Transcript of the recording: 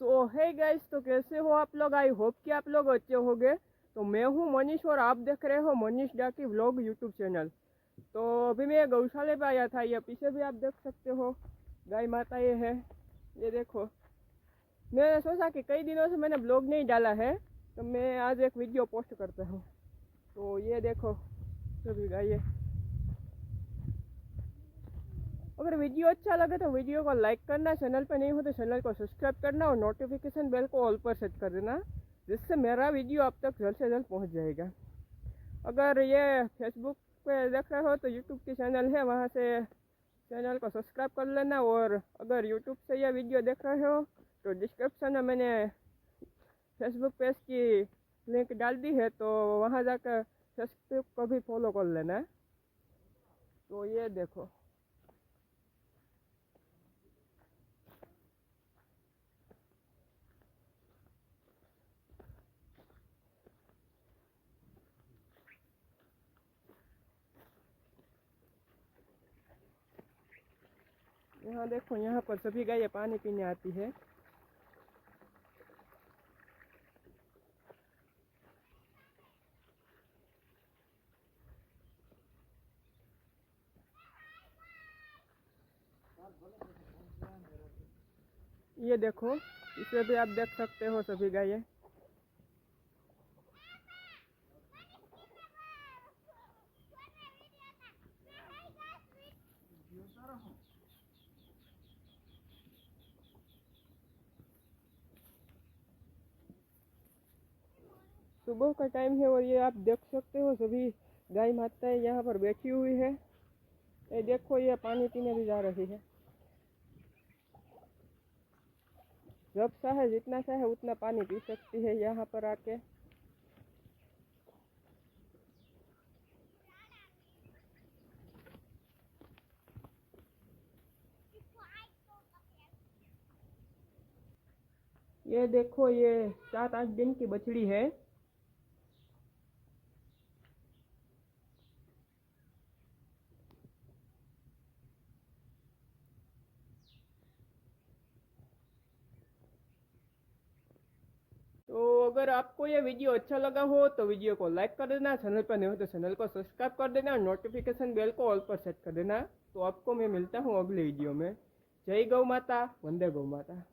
सो है गाइस, तो कैसे हो आप लोग? आई होप कि आप लोग अच्छे होंगे। तो मैं हूँ मनीष और आप देख रहे हो मनीष डाकी व्लॉग यूट्यूब चैनल। तो अभी मैं गौशाले पे आया था, ये पीछे भी आप देख सकते हो गाय माता ये है, ये देखो। मैंने सोचा कि कई दिनों से मैंने ब्लॉग नहीं डाला है, तो मैं आज एक वीडियो पोस्ट करता हूँ। तो ये देखो सभी गाय। अगर वीडियो अच्छा लगे तो वीडियो को लाइक करना, चैनल पर नहीं हो तो चैनल को सब्सक्राइब करना और नोटिफिकेशन बेल को ऑल पर सेट कर देना, जिससे मेरा वीडियो आप तक जल्द से जल्द पहुंच जाएगा। अगर ये फेसबुक पे देख रहे हो तो यूट्यूब की चैनल है, वहाँ से चैनल को सब्सक्राइब कर लेना। और अगर यूट्यूब से यह वीडियो देख रहे हो तो डिस्क्रिप्शन में मैंने फेसबुक पेज की लिंक डाल दी है, तो वहाँ जाकर फेसबुक को भी फॉलो कर लेना। तो ये देखो, यहाँ देखो, यहाँ पर सभी गायें पानी पीने आती है। ये देखो, इसे भी आप देख सकते हो सभी गायें। सुबह का टाइम है और ये आप देख सकते हो सभी गाय माताएं यहाँ पर बैठी हुई है। ये देखो, ये पानी पीने भी जा रही है। जब चाहे जितना चाहे उतना पानी पी सकती है यहाँ पर आके। ये देखो, ये 7-8 दिन की बछड़ी है। तो अगर आपको ये वीडियो अच्छा लगा हो तो वीडियो को लाइक कर देना, चैनल पर नहीं हो तो चैनल को सब्सक्राइब कर देना और नोटिफिकेशन बेल को ऑल पर सेट कर देना। तो आपको मैं मिलता हूँ अगले वीडियो में। जय गौ माता, वंदे गौ माता।